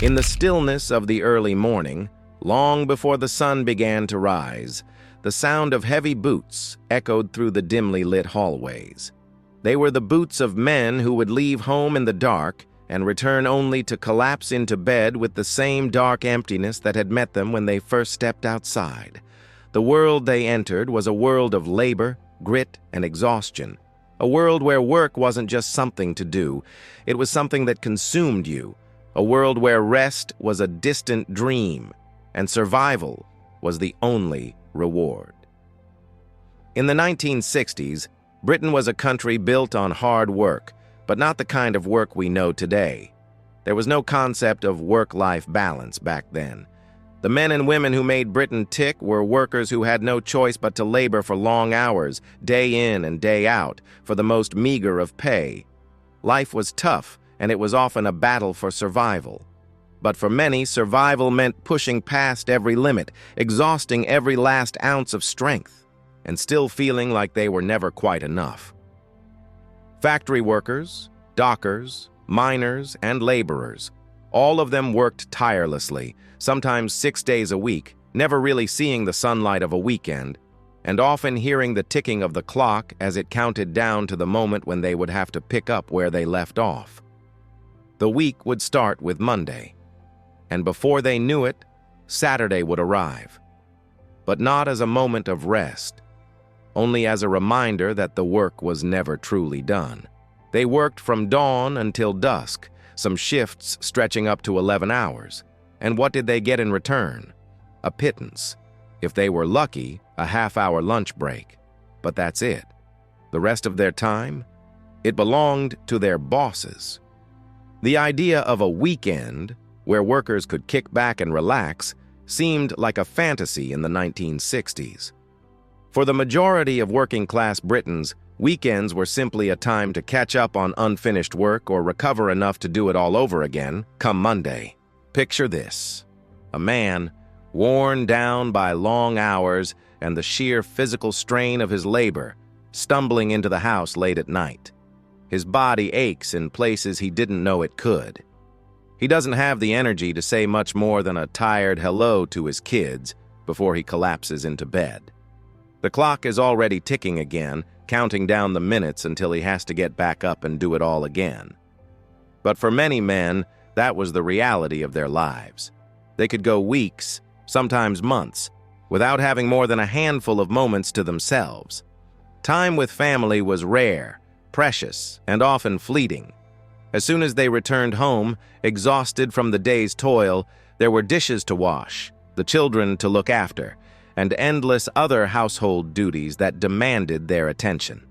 In the stillness of the early morning, long before the sun began to rise, the sound of heavy boots echoed through the dimly lit hallways. They were the boots of men who would leave home in the dark and return only to collapse into bed with the same dark emptiness that had met them when they first stepped outside. The world they entered was a world of labor, grit, and exhaustion. A world where work wasn't just something to do, it was something that consumed you. A world where rest was a distant dream, and survival was the only reward. In the 1960s, Britain was a country built on hard work, but not the kind of work we know today. There was no concept of work-life balance back then. The men and women who made Britain tick were workers who had no choice but to labor for long hours, day in and day out, for the most meager of pay. Life was tough, and it was often a battle for survival. But for many, survival meant pushing past every limit, exhausting every last ounce of strength, and still feeling like they were never quite enough. Factory workers, dockers, miners, and laborers, all of them worked tirelessly, sometimes 6 days a week, never really seeing the sunlight of a weekend, and often hearing the ticking of the clock as it counted down to the moment when they would have to pick up where they left off. The week would start with Monday, and before they knew it, Saturday would arrive. But not as a moment of rest, only as a reminder that the work was never truly done. They worked from dawn until dusk, some shifts stretching up to 11 hours. And what did they get in return? A pittance. If they were lucky, a half-hour lunch break. But that's it. The rest of their time? It belonged to their bosses. The idea of a weekend, where workers could kick back and relax, seemed like a fantasy in the 1960s. For the majority of working-class Britons, weekends were simply a time to catch up on unfinished work or recover enough to do it all over again come Monday. Picture this: a man, worn down by long hours and the sheer physical strain of his labor, stumbling into the house late at night. His body aches in places he didn't know it could. He doesn't have the energy to say much more than a tired hello to his kids before he collapses into bed. The clock is already ticking again, counting down the minutes until he has to get back up and do it all again. But for many men, that was the reality of their lives. They could go weeks, sometimes months, without having more than a handful of moments to themselves. Time with family was rare, precious, and often fleeting. As soon as they returned home, exhausted from the day's toil, there were dishes to wash, the children to look after, and endless other household duties that demanded their attention.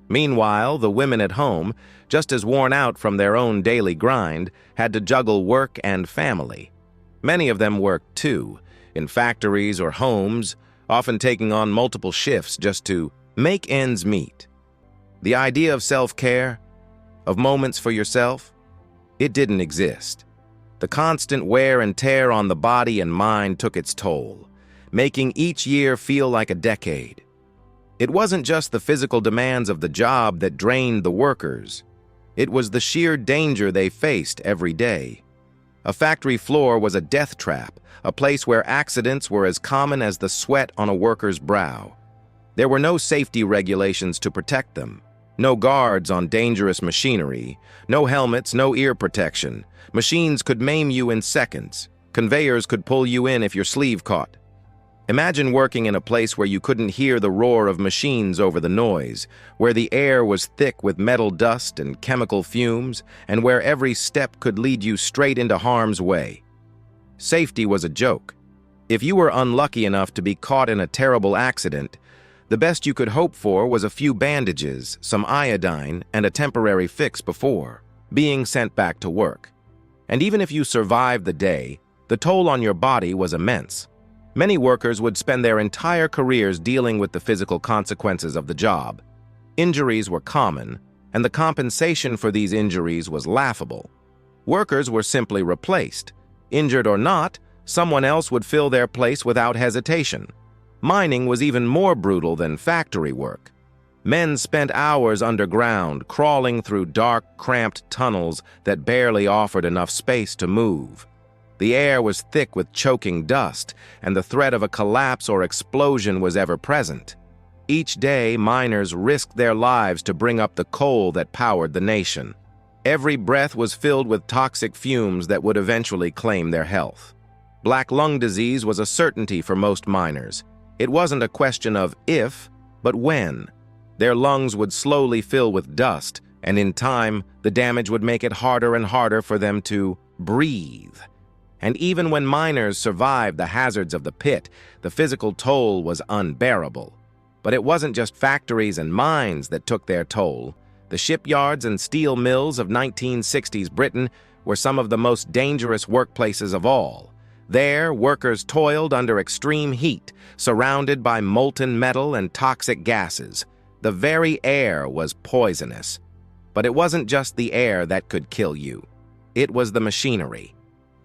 Meanwhile, the women at home, just as worn out from their own daily grind, had to juggle work and family. Many of them worked, too, in factories or homes, often taking on multiple shifts just to make ends meet. The idea of self-care, of moments for yourself, it didn't exist. The constant wear and tear on the body and mind took its toll, making each year feel like a decade. It wasn't just the physical demands of the job that drained the workers. It was the sheer danger they faced every day. A factory floor was a death trap, a place where accidents were as common as the sweat on a worker's brow. There were no safety regulations to protect them, no guards on dangerous machinery, no helmets, no ear protection. Machines could maim you in seconds. Conveyors could pull you in if your sleeve caught. Imagine working in a place where you couldn't hear the roar of machines over the noise, where the air was thick with metal dust and chemical fumes, and where every step could lead you straight into harm's way. Safety was a joke. If you were unlucky enough to be caught in a terrible accident, the best you could hope for was a few bandages, some iodine, and a temporary fix before being sent back to work. And even if you survived the day, the toll on your body was immense. Many workers would spend their entire careers dealing with the physical consequences of the job. Injuries were common, and the compensation for these injuries was laughable. Workers were simply replaced. Injured or not, someone else would fill their place without hesitation. Mining was even more brutal than factory work. Men spent hours underground, crawling through dark, cramped tunnels that barely offered enough space to move. The air was thick with choking dust, and the threat of a collapse or explosion was ever present. Each day, miners risked their lives to bring up the coal that powered the nation. Every breath was filled with toxic fumes that would eventually claim their health. Black lung disease was a certainty for most miners. It wasn't a question of if, but when. Their lungs would slowly fill with dust, and in time, the damage would make it harder and harder for them to breathe. And even when miners survived the hazards of the pit, the physical toll was unbearable. But it wasn't just factories and mines that took their toll. The shipyards and steel mills of 1960s Britain were some of the most dangerous workplaces of all. There, workers toiled under extreme heat, surrounded by molten metal and toxic gases. The very air was poisonous. But it wasn't just the air that could kill you. It was the machinery.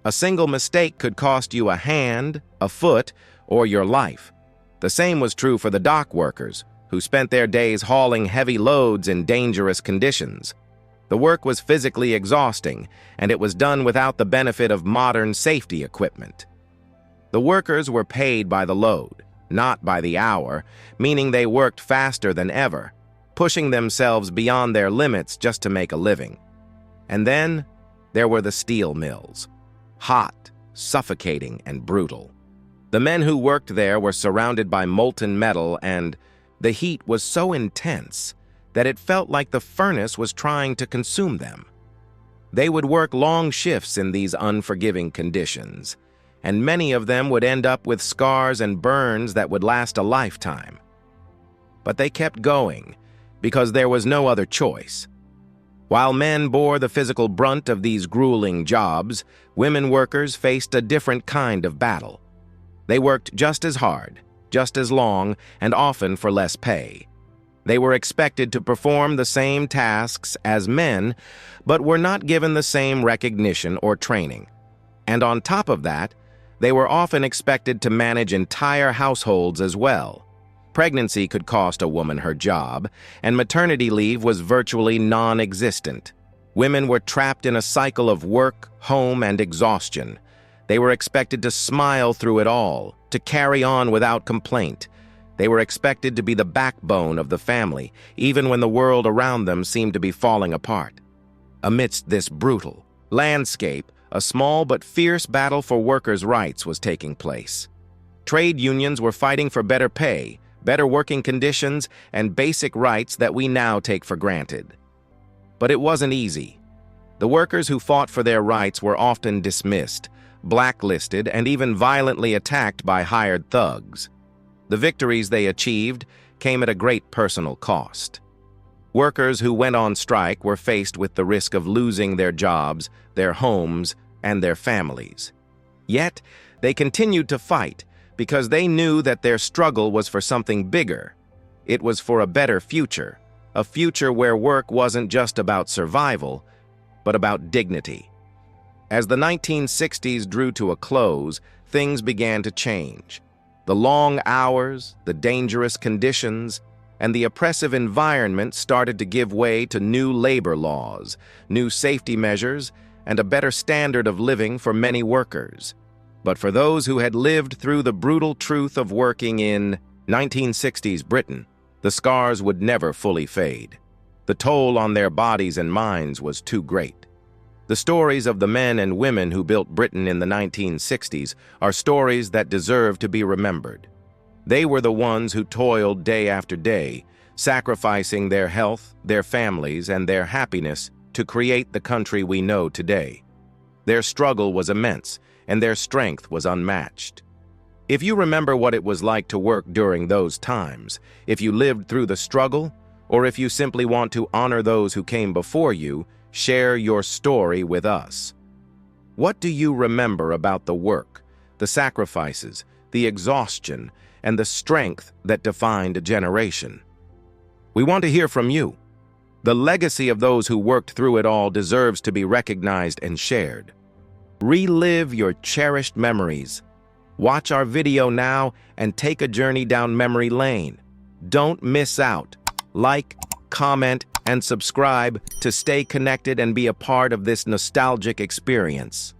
A single mistake could cost you a hand, a foot, or your life. The same was true for the dock workers, who spent their days hauling heavy loads in dangerous conditions. The work was physically exhausting, and it was done without the benefit of modern safety equipment. The workers were paid by the load, not by the hour, meaning they worked faster than ever, pushing themselves beyond their limits just to make a living. And then there were the steel mills. Hot, suffocating, and brutal. The men who worked there were surrounded by molten metal, and the heat was so intense that it felt like the furnace was trying to consume them. They would work long shifts in these unforgiving conditions, and many of them would end up with scars and burns that would last a lifetime. But they kept going, because there was no other choice. While men bore the physical brunt of these grueling jobs, women workers faced a different kind of battle. They worked just as hard, just as long, and often for less pay. They were expected to perform the same tasks as men, but were not given the same recognition or training. And on top of that, they were often expected to manage entire households as well. Pregnancy could cost a woman her job, and maternity leave was virtually non-existent. Women were trapped in a cycle of work, home, and exhaustion. They were expected to smile through it all, to carry on without complaint. They were expected to be the backbone of the family, even when the world around them seemed to be falling apart. Amidst this brutal landscape, a small but fierce battle for workers' rights was taking place. Trade unions were fighting for better pay, better working conditions, and basic rights that we now take for granted. But it wasn't easy. The workers who fought for their rights were often dismissed, blacklisted, and even violently attacked by hired thugs. The victories they achieved came at a great personal cost. Workers who went on strike were faced with the risk of losing their jobs, their homes, and their families. Yet, they continued to fight, because they knew that their struggle was for something bigger. It was for a better future, a future where work wasn't just about survival, but about dignity. As the 1960s drew to a close, things began to change. The long hours, the dangerous conditions, and the oppressive environment started to give way to new labor laws, new safety measures, and a better standard of living for many workers. But for those who had lived through the brutal truth of working in 1960s Britain, the scars would never fully fade. The toll on their bodies and minds was too great. The stories of the men and women who built Britain in the 1960s are stories that deserve to be remembered. They were the ones who toiled day after day, sacrificing their health, their families, and their happiness to create the country we know today. Their struggle was immense, and their strength was unmatched. If you remember what it was like to work during those times, if you lived through the struggle, or if you simply want to honor those who came before you, share your story with us. What do you remember about the work, the sacrifices, the exhaustion, and the strength that defined a generation? We want to hear from you. The legacy of those who worked through it all deserves to be recognized and shared. Relive your cherished memories. Watch our video now and take a journey down memory lane. Don't miss out. Like, comment, and subscribe to stay connected and be a part of this nostalgic experience.